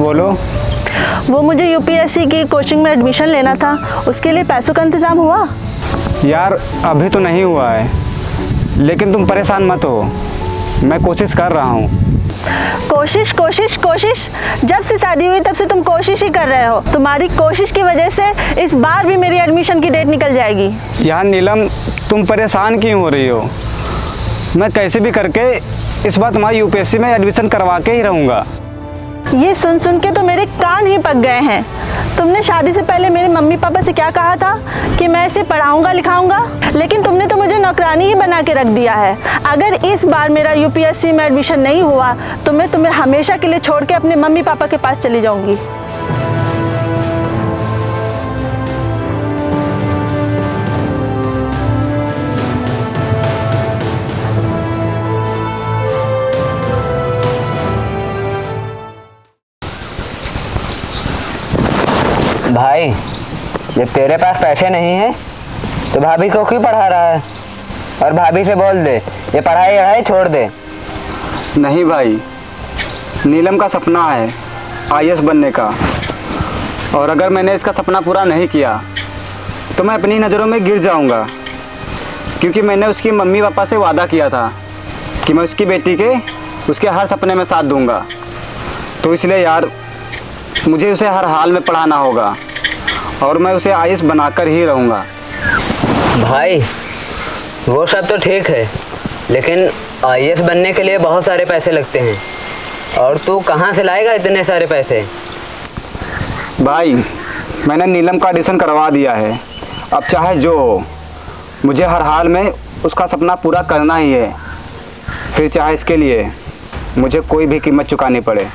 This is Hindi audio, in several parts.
बोलो। वो मुझे यूपीएससी की कोचिंग में एडमिशन लेना था, उसके लिए पैसों का इंतज़ाम हुआ? यार अभी तो नहीं हुआ है, लेकिन तुम परेशान मत हो, मैं कोशिश कर रहा हूँ। कोशिश कोशिश कोशिश, जब से शादी हुई तब से तुम कोशिश ही कर रहे हो। तुम्हारी कोशिश की वजह से इस बार भी मेरी एडमिशन की डेट निकल जाएगी। यार नीलम, तुम परेशान क्यों हो रही हो? मैं कैसे भी करके इस बार तुम्हारी यूपीएससी में एडमिशन करवा के ही रहूँगा। ये सुन सुन के तो मेरे कान ही पक गए हैं। तुमने शादी से पहले मेरे मम्मी पापा से क्या कहा था कि मैं इसे पढ़ाऊंगा लिखाऊंगा, लेकिन तुमने तो मुझे नौकरानी ही बना के रख दिया है। अगर इस बार मेरा यूपीएससी में एडमिशन नहीं हुआ तो मैं तुम्हें हमेशा के लिए छोड़ के अपने मम्मी पापा के पास चली जाऊंगी। भाई, जब तेरे पास पैसे नहीं हैं तो भाभी को क्यों पढ़ा रहा है? और भाभी से बोल दे ये पढ़ाई छोड़ दे। नहीं भाई, नीलम का सपना है आईएएस बनने का, और अगर मैंने इसका सपना पूरा नहीं किया तो मैं अपनी नज़रों में गिर जाऊंगा, क्योंकि मैंने उसकी मम्मी पापा से वादा किया था कि मैं उसकी बेटी के उसके हर सपने में साथ दूंगा। तो इसलिए यार मुझे उसे हर हाल में पढ़ाना होगा और मैं उसे आईएएस बनाकर ही रहूँगा। भाई वो सब तो ठीक है, लेकिन आईएएस बनने के लिए बहुत सारे पैसे लगते हैं, और तू कहाँ से लाएगा इतने सारे पैसे? भाई मैंने नीलम का ऑडिशन करवा दिया है, अब चाहे जो हो मुझे हर हाल में उसका सपना पूरा करना ही है, फिर चाहे इसके लिए मुझे कोई भी कीमत चुकानी पड़े।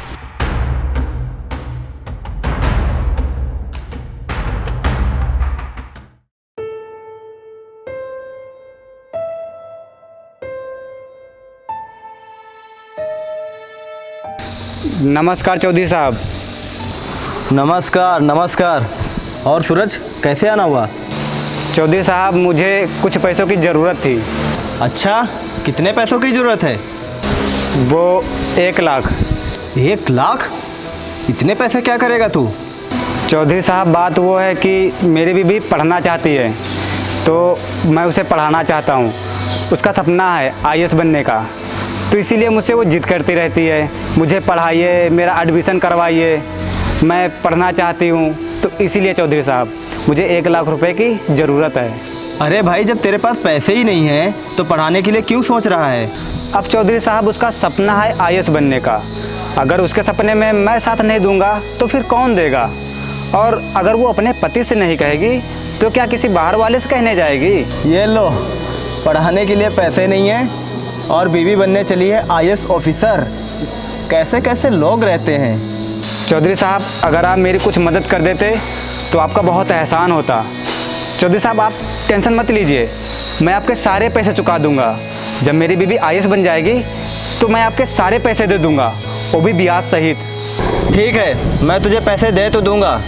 नमस्कार चौधरी साहब। नमस्कार नमस्कार। और सूरज, कैसे आना हुआ? चौधरी साहब, मुझे कुछ पैसों की ज़रूरत थी। अच्छा, कितने पैसों की ज़रूरत है? वो 1 लाख। 1 लाख? इतने पैसे क्या करेगा तू? चौधरी साहब, बात वो है कि मेरी बीवी पढ़ना चाहती है, तो मैं उसे पढ़ाना चाहता हूँ। उसका सपना है आईएएस बनने का, तो इसीलिए मुझसे वो जिद करती रहती है, मुझे पढ़ाइए, मेरा एडमिशन करवाइए, मैं पढ़ना चाहती हूँ। तो इसीलिए चौधरी साहब मुझे 1 लाख रुपए की ज़रूरत है। अरे भाई, जब तेरे पास पैसे ही नहीं हैं तो पढ़ाने के लिए क्यों सोच रहा है? अब चौधरी साहब उसका सपना है आईएएस बनने का, अगर उसके सपने में मैं साथ नहीं दूंगा तो फिर कौन देगा? और अगर वो अपने पति से नहीं कहेगी तो क्या किसी बाहर वाले से कहने जाएगी? ये लो, पढ़ाने के लिए पैसे नहीं हैं और बीवी बनने चली है आईएएस ऑफिसर। कैसे कैसे लोग रहते हैं। चौधरी साहब, अगर आप मेरी कुछ मदद कर देते तो आपका बहुत एहसान होता। चौधरी साहब, आप टेंशन मत लीजिए, मैं आपके सारे पैसे चुका दूंगा। जब मेरी बीवी आईएएस बन जाएगी तो मैं आपके सारे पैसे दे दूंगा, वो भी ब्याज सहित। ठीक है, मैं तुझे पैसे दे तो दूंगा,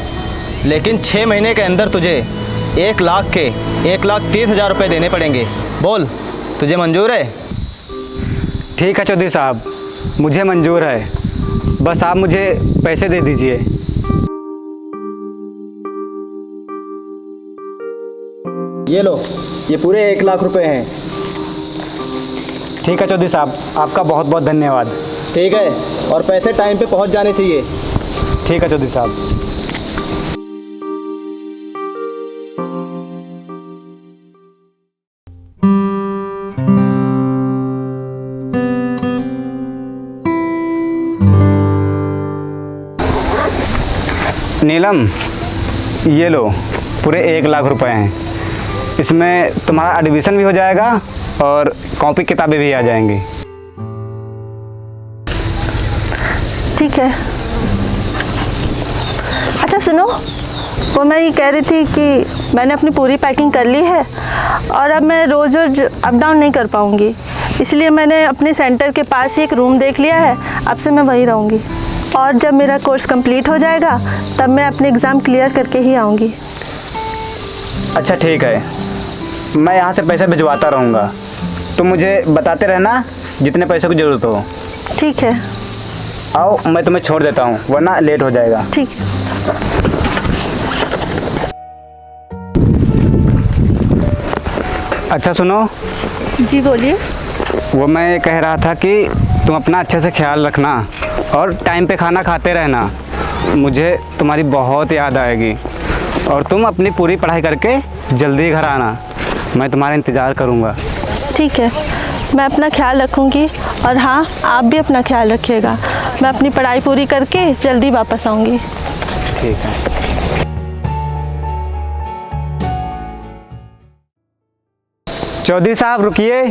लेकिन 6 महीने के अंदर तुझे 1 लाख के 1,30,000 रुपये देने पड़ेंगे। बोल, तुझे मंजूर है? ठीक है चौधरी साहब, मुझे मंजूर है, बस आप मुझे पैसे दे दीजिए। ये लो, ये पूरे 1 लाख रुपए हैं। ठीक है चौधरी साहब, आपका बहुत बहुत धन्यवाद। ठीक है, और पैसे टाइम पे पहुंच जाने चाहिए। ठीक है चौधरी साहब। नीलम, ये लो, पूरे 1 लाख रुपए हैं। इसमें तुम्हारा एडमिशन भी हो जाएगा और कॉपी किताबें भी आ जाएंगी। ठीक है। अच्छा सुनो, वो मैं ये कह रही थी कि मैंने अपनी पूरी पैकिंग कर ली है और अब मैं रोज़ रोज़ अप डाउन नहीं कर पाऊँगी, इसलिए मैंने अपने सेंटर के पास ही एक रूम देख लिया है। अब से मैं वहीं रहूँगी, और जब मेरा कोर्स कंप्लीट हो जाएगा तब मैं अपने एग्ज़ाम क्लियर करके ही आऊँगी। अच्छा ठीक है, मैं यहाँ से पैसे भिजवाता रहूँगा, तुम मुझे बताते रहना जितने पैसों की ज़रूरत हो। ठीक है। आओ मैं तुम्हें छोड़ देता हूँ वरना लेट हो जाएगा। ठीक। अच्छा सुनो, जी बोलिए। वो मैं कह रहा था कि तुम अपना अच्छे से ख्याल रखना और टाइम पे खाना खाते रहना। मुझे तुम्हारी बहुत याद आएगी और तुम अपनी पूरी पढ़ाई करके जल्दी घर आना। मैं तुम्हारा इंतज़ार करूँगा। ठीक है, मैं अपना ख्याल रखूँगी और हाँ आप भी अपना ख्याल रखिएगा। मैं अपनी पढ़ाई पूरी करके जल्दी वापस आऊँगी। ठीक है। चौधरी साहब रुकिए।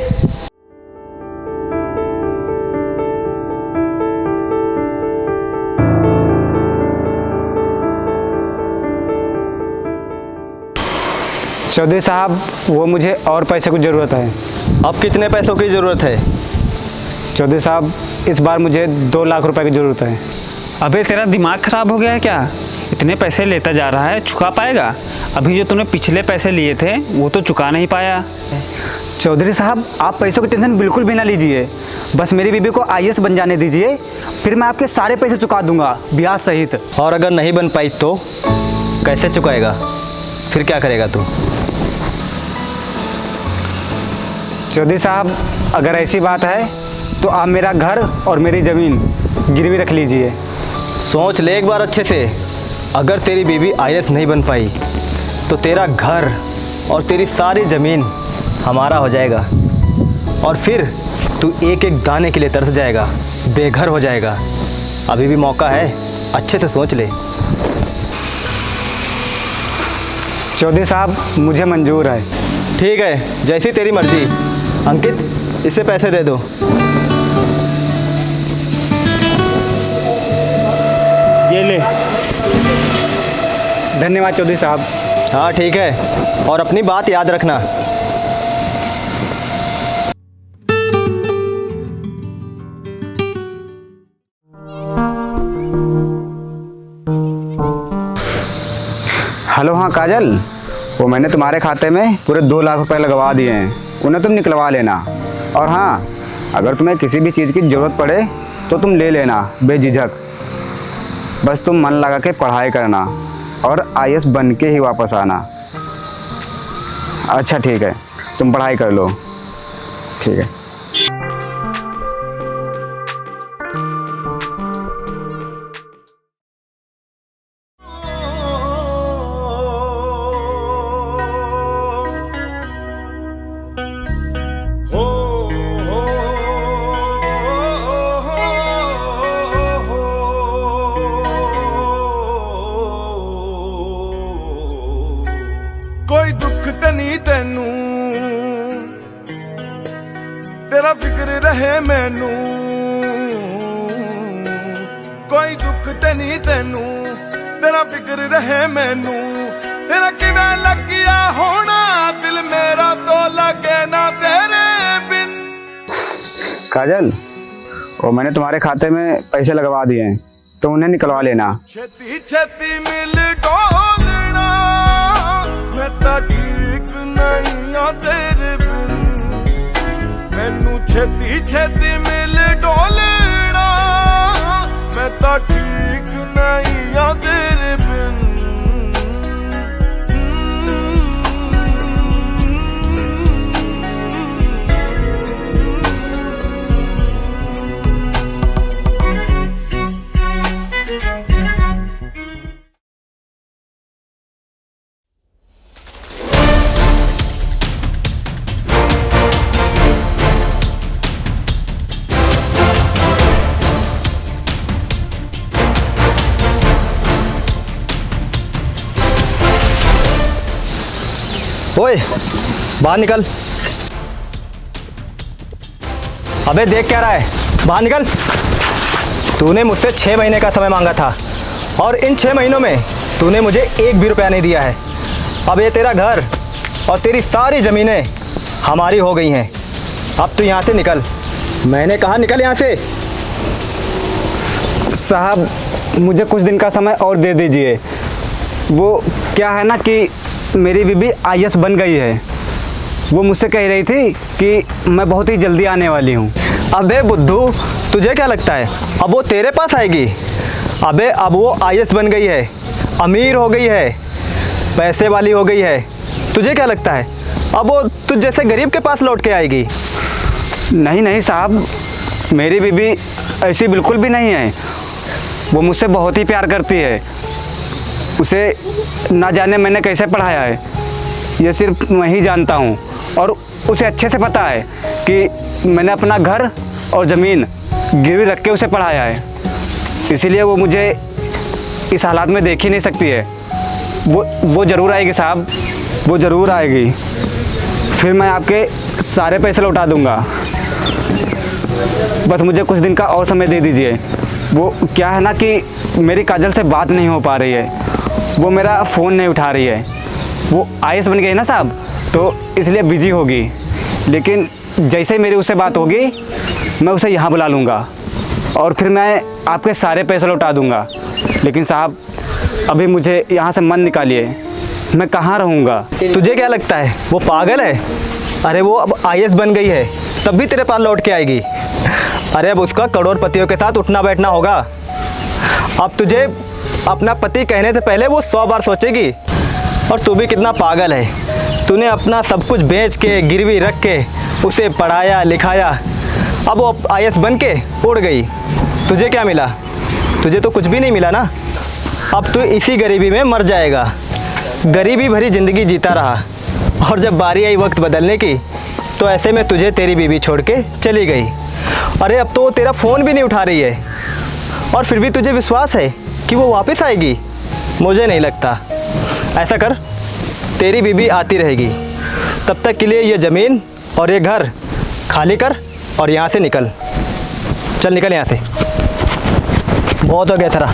चौधरी साहब वो मुझे और पैसे की ज़रूरत है। अब कितने पैसों की ज़रूरत है? चौधरी साहब इस बार मुझे 2 लाख रुपए की ज़रूरत है। अबे तेरा दिमाग खराब हो गया है क्या? इतने पैसे लेता जा रहा है, चुका पाएगा? अभी जो तूने पिछले पैसे लिए थे वो तो चुका नहीं पाया। चौधरी साहब आप पैसों की टेंशन बिल्कुल भी ना लीजिए, बस मेरी बीबी को IAS बन जाने दीजिए, फिर मैं आपके सारे पैसे चुका दूंगा ब्याज सहित। और अगर नहीं बन पाई तो कैसे चुकाएगा? फिर क्या करेगा तू? चौधरी साहब अगर ऐसी बात है तो आप मेरा घर और मेरी ज़मीन गिरवी रख लीजिए। सोच ले एक बार अच्छे से। अगर तेरी बीवी IAS नहीं बन पाई तो तेरा घर और तेरी सारी ज़मीन हमारा हो जाएगा और फिर तू एक एक दाने के लिए तरस जाएगा, बेघर हो जाएगा। अभी भी मौका है, अच्छे से सोच ले। चौधरी साहब मुझे मंजूर है। ठीक है, जैसी तेरी मर्जी। अंकित इसे पैसे दे दो। ये ले। धन्यवाद चौधरी साहब। हाँ ठीक है, और अपनी बात याद रखना। हेलो हाँ काजल, वो मैंने तुम्हारे खाते में पूरे 2 लाख रुपए लगवा दिए हैं, उन्हें तुम निकलवा लेना। और हाँ अगर तुम्हें किसी भी चीज़ की ज़रूरत पड़े तो तुम ले लेना बेझिझक। बस तुम मन लगा के पढ़ाई करना और IAS बन के ही वापस आना। अच्छा ठीक है, तुम पढ़ाई कर लो। ठीक है। कोई दुख ते नहीं तेनू, तेरा फिक्र रहे मैनू। कोई दुख ते नहीं तेनू, तेरा फिक्र रहे मैनू। तेरा किवें लग गया होना दिल मेरा तो लगे ना तेरे बिन। काजल वो मैंने तुम्हारे खाते में पैसे लगवा दिए हैं तो उन्हें निकलवा लेना। छेती छेती मिल डोलना, मैं तां ठीक नहीं आ तेरे बिन। मैनू छेती छेती मिल डोलना, मैं तां ठीक नहीं आ तेरे बिन। ओए बाहर निकल। अबे देख क्या रहा है, बाहर निकल। तूने मुझसे 6 महीने का समय मांगा था और इन 6 महीनों में तूने मुझे 1 भी रुपया नहीं दिया है। अब ये तेरा घर और तेरी सारी ज़मीनें हमारी हो गई हैं। अब तू यहाँ से निकल। मैंने कहा निकल यहाँ से। साहब मुझे कुछ दिन का समय और दे दीजिए। वो क्या है ना कि मेरी बीबी IAS बन गई है। वो मुझसे कह रही थी कि मैं बहुत ही जल्दी आने वाली हूँ। अबे बुद्धू, तुझे क्या लगता है अब वो तेरे पास आएगी? अबे अब वो आईएएस बन गई है, अमीर हो गई है, पैसे वाली हो गई है। तुझे क्या लगता है अब वो तुझ जैसे गरीब के पास लौट के आएगी? नहीं नहीं साहब, मेरी बीबी ऐसी बिल्कुल भी नहीं है। वो मुझसे बहुत ही प्यार करती है। उसे ना जाने मैंने कैसे पढ़ाया है, ये सिर्फ मैं ही जानता हूँ। और उसे अच्छे से पता है कि मैंने अपना घर और ज़मीन गिरवी रख के उसे पढ़ाया है। इसीलिए वो मुझे इस हालात में देख ही नहीं सकती है। वो ज़रूर आएगी साहब, वो ज़रूर आएगी। फिर मैं आपके सारे पैसे लौटा दूँगा। बस मुझे कुछ दिन का और समय दे दीजिए। वो क्या है ना कि मेरी काजल से बात नहीं हो पा रही है, वो मेरा फ़ोन नहीं उठा रही है। वो आईएएस बन गई ना साहब, तो इसलिए बिजी होगी। लेकिन जैसे ही मेरी उससे बात होगी, मैं उसे यहाँ बुला लूँगा और फिर मैं आपके सारे पैसे लौटा दूँगा। लेकिन साहब अभी मुझे यहाँ से मन निकालिए, मैं कहाँ रहूँगा? तुझे क्या लगता है वो पागल है? अरे वो अब आईएएस बन गई है, तब भी तेरे पास लौट के आएगी। अरे अब उसका करोड़पतियों के साथ उठना बैठना होगा। अब तुझे अपना पति कहने से पहले वो 100 बार सोचेगी। और तू भी कितना पागल है, तूने अपना सब कुछ बेच के गिरवी रख के उसे पढ़ाया लिखाया, अब वो आईएएस बन के उड़ गई। तुझे क्या मिला? तुझे तो कुछ भी नहीं मिला ना। अब तू इसी गरीबी में मर जाएगा। गरीबी भरी ज़िंदगी जीता रहा और जब बारी आई वक्त बदलने की, तो ऐसे में तुझे तेरी बीवी छोड़ के चली गई। अरे अब तो वो तेरा फ़ोन भी नहीं उठा रही है और फिर भी तुझे विश्वास है कि वो वापस आएगी? मुझे नहीं लगता। ऐसा कर, तेरी बीवी आती रहेगी, तब तक के लिए ये ज़मीन और ये घर खाली कर और यहाँ से निकल। चल निकल यहाँ से, बहुत हो गया तेरा।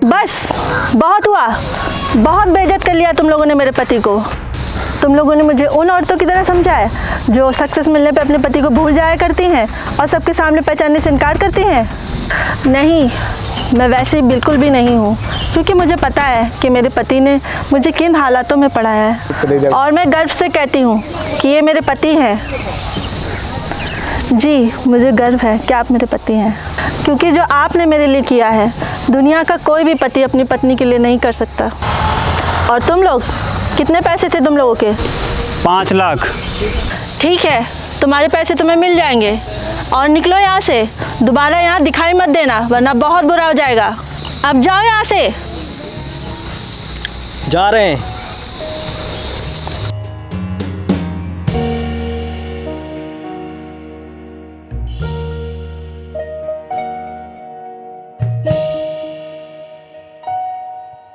बस बहुत हुआ, बहुत बेइज्जत कर लिया तुम लोगों ने मेरे पति को। तुम लोगों ने मुझे उन औरतों की तरह समझा है जो सक्सेस मिलने पे अपने पति को भूल जाया करती हैं और सबके सामने पहचानने से इनकार करती हैं। नहीं, मैं वैसी बिल्कुल भी नहीं हूँ, क्योंकि मुझे पता है कि मेरे पति ने मुझे किन हालातों में पढ़ाया है। और मैं गर्व से कहती हूँ कि ये मेरे पति हैं। जी, मुझे गर्व है कि आप मेरे पति हैं, क्योंकि जो आपने मेरे लिए किया है, दुनिया का कोई भी पति अपनी पत्नी के लिए नहीं कर सकता। और तुम लोग, कितने पैसे थे तुम लोगों के? 5 लाख। ठीक है, तुम्हारे पैसे तुम्हें मिल जाएंगे। और निकलो यहाँ से, दोबारा यहाँ दिखाई मत देना, वरना बहुत बुरा हो जाएगा। अब जाओ यहाँ से। जा रहे हैं।